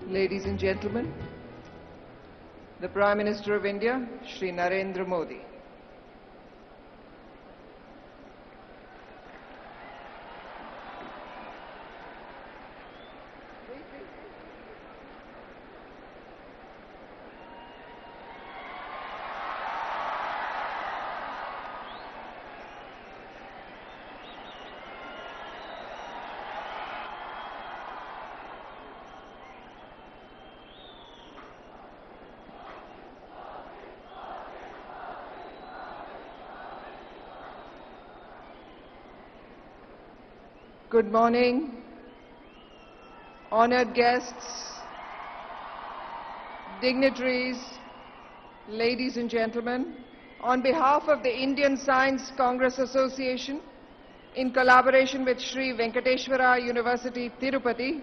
Ladies and gentlemen, the Prime Minister of India, Shri Narendra Modi. Good morning, honored guests, dignitaries, ladies and gentlemen. On behalf of the Indian Science Congress Association, in collaboration with Sri Venkateshwara University, Tirupati,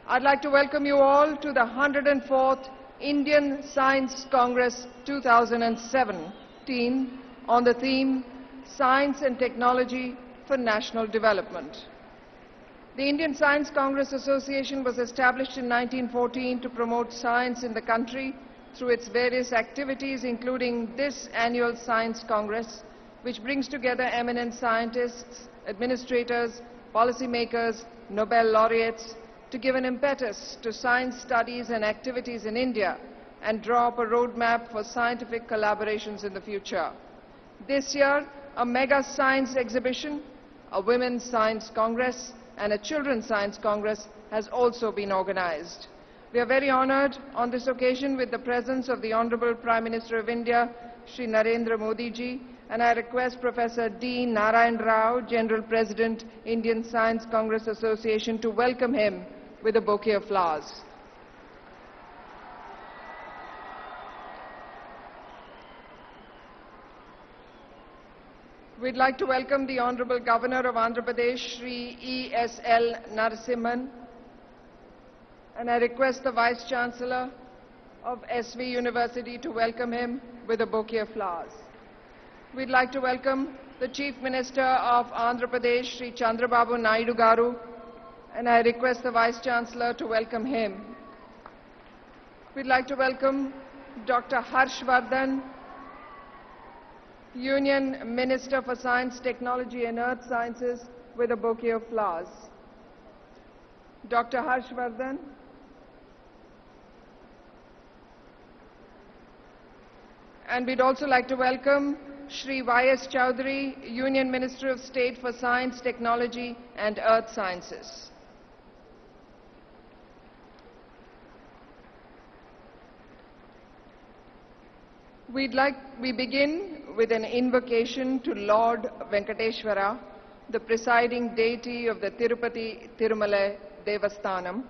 I'd like to welcome you all to the 104th Indian Science Congress 2017 on the theme Science and Technology for National Development. The Indian Science Congress Association was established in 1914 to promote science in the country through its various activities, including this annual Science Congress, which brings together eminent scientists, administrators, policymakers, Nobel laureates to give an impetus to science studies and activities in India and draw up a roadmap for scientific collaborations in the future. This year, a mega science exhibition, a Women's Science Congress, and a Children's Science Congress has also been organized. We are very honored on this occasion with the presence of the Honorable Prime Minister of India, Shri Narendra Modi ji, and I request Professor D. Narayan Rao, General President, Indian Science Congress Association, to welcome him with a bouquet of flowers. We'd like to welcome the Honorable Governor of Andhra Pradesh, Shri E.S.L. Narasimhan, and I request the Vice Chancellor of SV University to welcome him with a bouquet of flowers. We'd like to welcome the Chief Minister of Andhra Pradesh, Shri Chandrababu Naidu Garu, and I request the Vice Chancellor to welcome him. We'd like to welcome Dr. Harshvardhan, Union Minister for Science, Technology and Earth Sciences, with a bouquet of flowers. Dr. Harshvardhan. And we'd also like to welcome Shri Y.S. Chowdhury, Union Minister of State for Science, Technology and Earth Sciences. We begin with an invocation to Lord Venkateshwara, the presiding deity of the Tirupati Tirumala Devasthanam.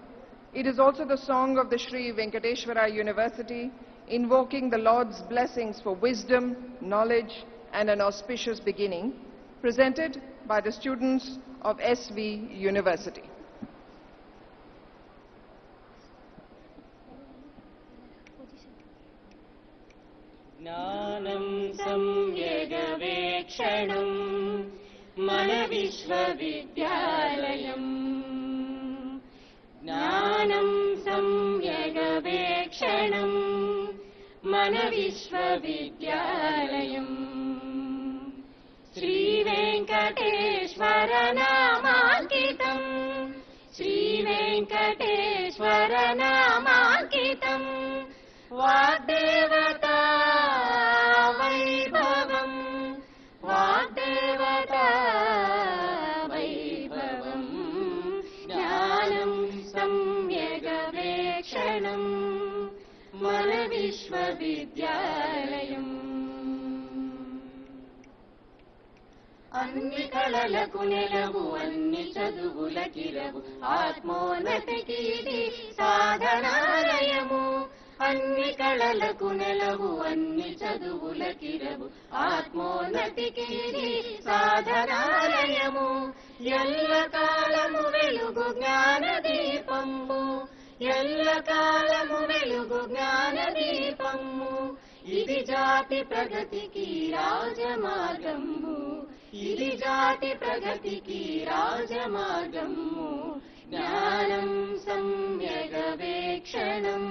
It is also the song of the Sri Venkateshwara University, invoking the Lord's blessings for wisdom, knowledge, and an auspicious beginning, presented by the students of SV University. ज्ञानं संयगवेक्षणं मनविश्वविद्यालयम् ज्ञानं संयगवेक्षणं मनविश्वविद्यालयम् श्रीवेङ्कटेश्वरनामाङ्कितम् श्रीवेङ्कटेश्वरनामाङ्कितम् वाग्देवता वैभवम् वाग्देवता वैभवम् ज्ञानं सम्यगवेक्षणं मनविश्वविद्यालयम् అన్ని కళలకు నెలవు అన్ని చదువులకిరవు ఆత్మోన్నతికి ఇది సాధనాలయము అన్ని కళలకు నెలవు అన్ని చదువులకిరవు ఆత్మోన్నతికి ఇది సాధనాలయము ఎల్లకాలము వెలుగు జ్ఞాన దీపము ఎల్లకాలము వెలుగు జ్ఞాన దీపము ఇది జాతి ప్రగతికి రాజమార్గము ఇది జాతి ప్రగతికి రాజమార్గము జ్ఞానం సమ్యగవేక్షణం జగవేక్షణం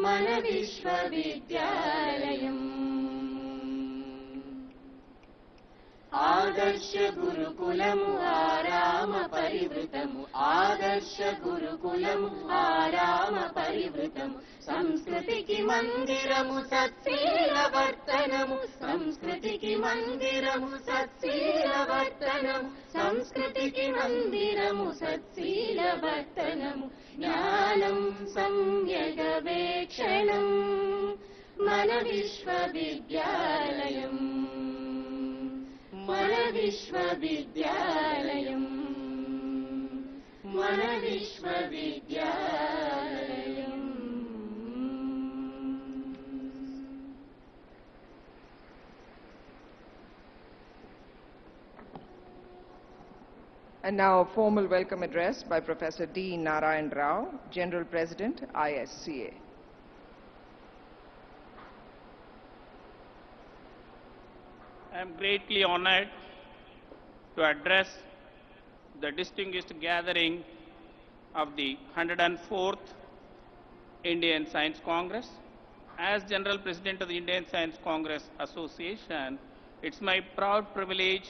మన విశ్వవిద్యాలయం ఆదర్శ గురుకులము ఆరామ పరివృతము ఆదర్శ గురుకులము ఆరామ పరివృతము సంస్కృతికి మందిరము సత్శీల వర్తనము సంస్కృతికి మందిరము సత్శీల వర్తనము సంస్కృతికి మందిరము సత్శీల వర్తనము జ్ఞానం సంయగవేక్షణం మన విశ్వవిద్యాలయం మన విశ్వవిద్యాలయం మన విశ్వవిద్యాలయం And now a formal welcome address by Professor D. Narayan Rao, General President, ISCA. I am greatly honored to address the distinguished gathering of the 104th Indian Science Congress. As General President of the Indian Science Congress Association, it's my proud privilege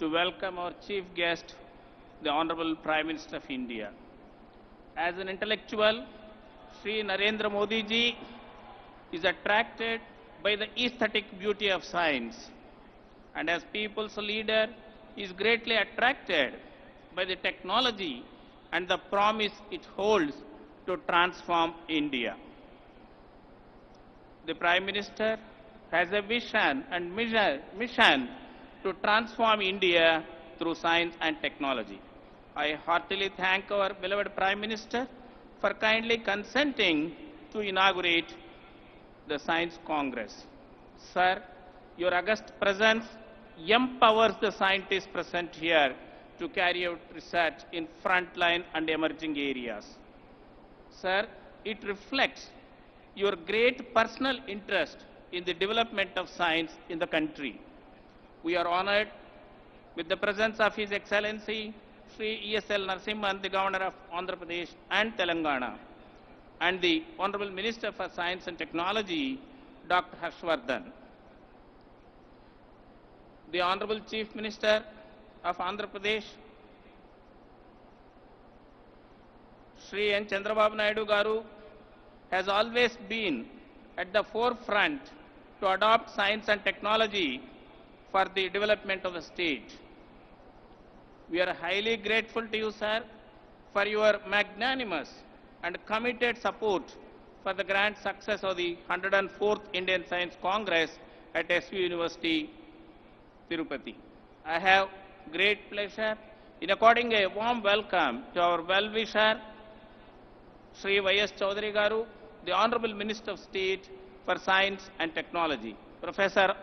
to welcome our chief guest, the Honorable Prime Minister of India. As an intellectual, Sri Narendra Modi ji is attracted by the aesthetic beauty of science, and as people's leader, he is greatly attracted by the technology and the promise it holds to transform India. The Prime Minister has a vision and mission to transform India through science and technology. I heartily thank our beloved Prime Minister for kindly consenting to inaugurate the Science Congress. Sir, your august presence empowers the scientists present here to carry out research in frontline and emerging areas. Sir, it reflects your great personal interest in the development of science in the country. We are honored with the presence of His Excellency Sri E.S.L. Narasimhan, the Governor of Andhra Pradesh and Telangana, and the Honorable Minister for Science and Technology, Dr. Harshvardhan. The Honorable Chief Minister of Andhra Pradesh, Sri N. Chandrababu Naidu Garu, has always been at the forefront to adopt science and technology for the development of the state. We are highly grateful to you, sir, for your magnanimous and committed support for the grand success of the 104th Indian Science Congress at SU University, Tirupati. I have great pleasure in according a warm welcome to our well-wisher, Sri Y.S. Chaudhary Garu, the Honorable Minister of State for Science and Technology, Professor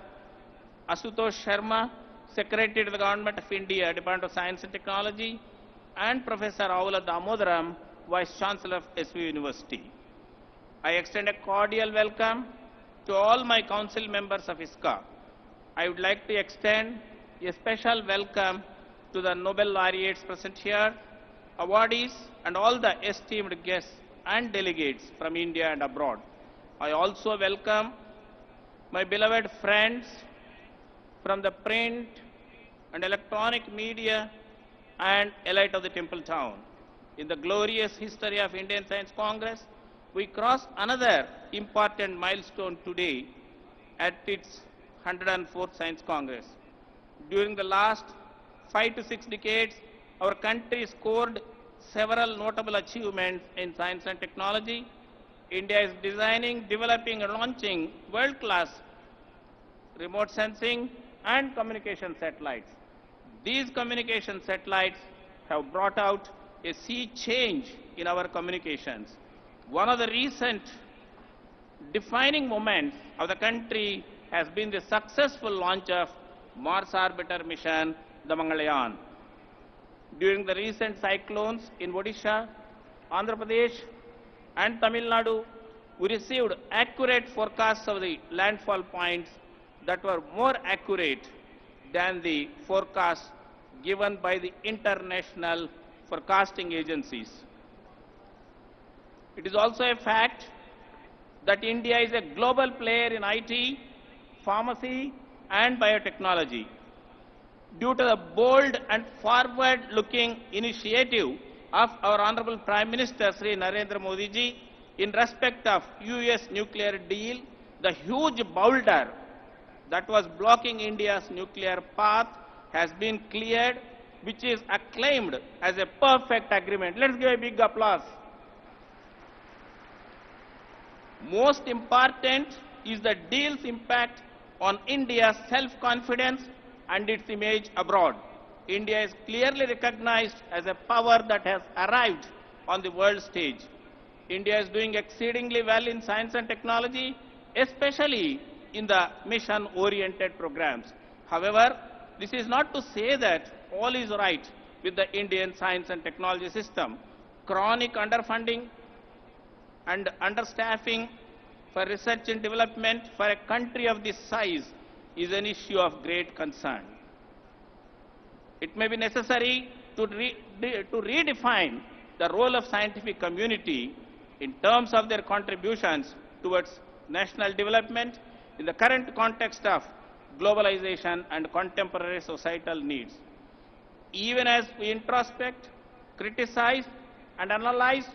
Asutosh Sharma, Secretary to the Government of India, Department of Science and Technology, and Professor Avula Damodaram, Vice Chancellor of SU University. I extend a cordial welcome to all my council members of ISCA. I would like to extend a special welcome to the Nobel laureates present here, awardees, and all the esteemed guests and delegates from India and abroad. I also welcome my beloved friends from the print and electronic media and elite of the Temple Town. In the glorious history of Indian Science Congress, we cross another important milestone today at its 104th Science Congress. During the last 5 to 6 decades, our country scored several notable achievements in science and technology. India is designing, developing, and launching world-class remote sensing and communication satellites. These communication satellites have brought out a sea change in our communications. One of the recent defining moments of the country has been the successful launch of Mars orbiter mission, the Mangalyaan. During the recent cyclones in Odisha, Andhra Pradesh, and Tamil Nadu, we received accurate forecasts of the landfall points that were more accurate than the forecasts given by the international forecasting agencies. It is also a fact that India is a global player in IT, pharmacy, and biotechnology. Due to the bold and forward-looking initiative of our Honorable Prime Minister Sri Narendra Modi ji in respect of US nuclear deal, the huge boulder that was blocking India's nuclear path has been cleared, which is acclaimed as a perfect agreement. Let's give a big applause. Most important is the deal's impact on India's self-confidence and its image abroad. India is clearly recognized as a power that has arrived on the world stage. India is doing exceedingly well in science and technology, especially in the mission-oriented programs. However, this is not to say that all is right with the Indian science and technology system. Chronic underfunding and understaffing for research and development for a country of this size is an issue of great concern. It may be necessary to redefine the role of scientific community in terms of their contributions towards national development in the current context of globalization and contemporary societal needs. Even as we introspect, criticize, and analyze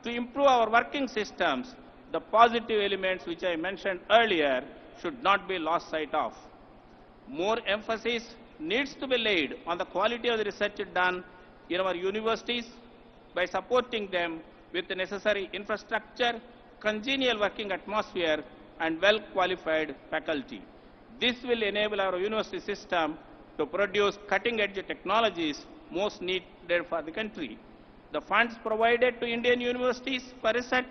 to improve our working systems, the positive elements which I mentioned earlier should not be lost sight of. More emphasis needs to be laid on the quality of the research done in our universities by supporting them with the necessary infrastructure, congenial working atmosphere, and well-qualified faculty. This will enable our university system to produce cutting-edge technologies most needed for the country. The funds provided to Indian universities for research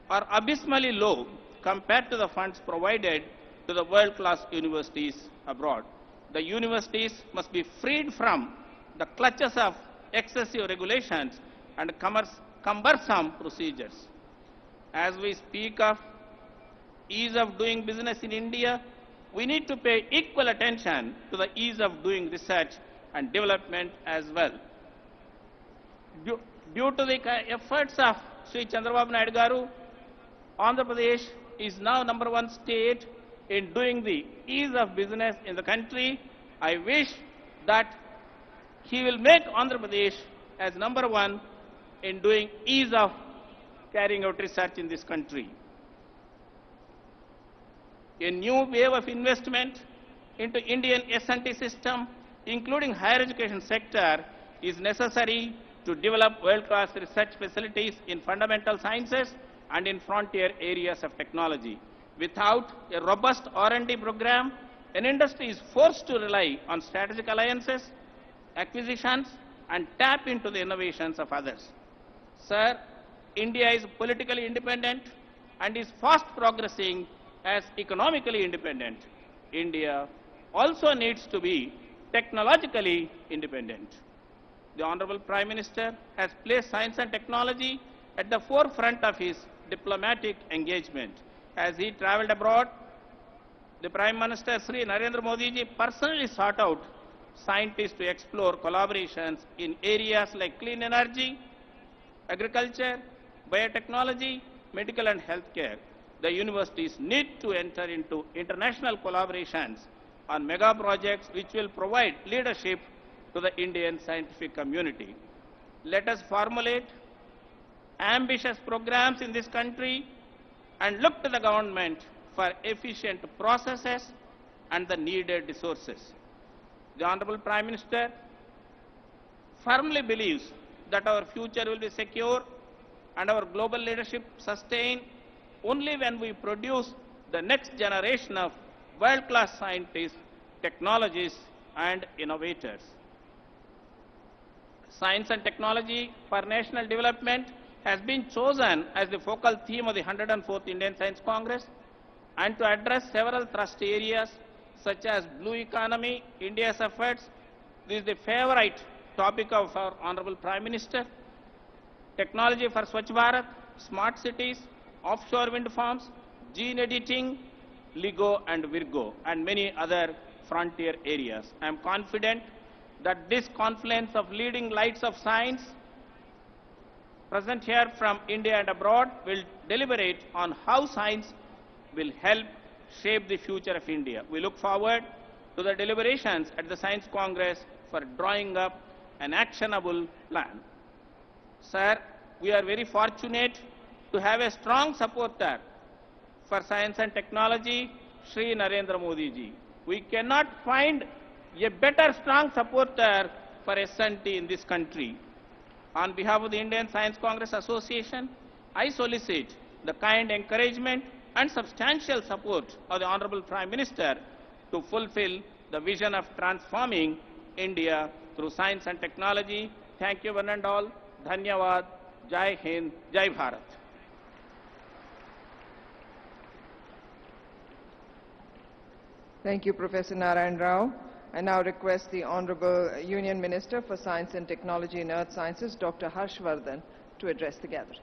are abysmally low compared to the funds provided to the world-class universities abroad. The universities must be freed from the clutches of excessive regulations and cumbersome procedures. As we speak of ease of doing business in India, we need to pay equal attention to the ease of doing research and development as well. Due to the efforts of Sri Chandrababu Naidu Garu, Andhra Pradesh is now #1 state in doing the ease of business in the country. I wish that he will make Andhra Pradesh as #1 in doing ease of carrying out research in this country. A new wave of investment into Indian S&T system, including higher education sector, is necessary to develop world-class research facilities in fundamental sciences and in frontier areas of technology. Without a robust R&D program, an industry is forced to rely on strategic alliances, acquisitions, and tap into the innovations of others. Sir, India is politically independent and is fast progressing as economically independent. India also needs to be technologically independent. The Honorable Prime Minister has placed science and technology at the forefront of his diplomatic engagement. As he travelled abroad, the Prime Minister Sri Narendra Modi ji personally sought out scientists to explore collaborations in areas like clean energy, agriculture, biotechnology, medical and healthcare. The universities need to enter into international collaborations on mega projects which will provide leadership to the Indian scientific community. Let us formulate ambitious programs in this country and look to the government for efficient processes and the needed resources. The Honorable Prime Minister firmly believes that our future will be secure and our global leadership sustained only when we produce the next generation of world-class scientists, technologists, and innovators. Science and technology for national development has been chosen as the focal theme of the 104th Indian Science Congress, and to address several thrust areas such as blue economy, India's efforts. This is the favorite topic of our Honorable Prime Minister. Technology for Swachh Bharat, smart cities, offshore wind farms, gene editing, LIGO and Virgo, and many other frontier areas. I am confident that this confluence of leading lights of science present here from India and abroad will deliberate on how science will help shape the future of India. We look forward to the deliberations at the Science Congress for drawing up an actionable plan. Sir, we are very fortunate to have a strong supporter for science and technology, Shri Narendra Modi ji. We cannot find a better strong supporter for S&T in this country. On behalf of the Indian Science Congress Association, I solicit the kind encouragement and substantial support of the Honorable Prime Minister to fulfill the vision of transforming India through science and technology. Thank you one and all. Dhanyavad. Jai Hind. Jai Bharat. Thank you, Professor Narayan Rao. I now request the Honorable Union Minister for Science and Technology and Earth Sciences, Dr. Harshvardhan, to address the gathering.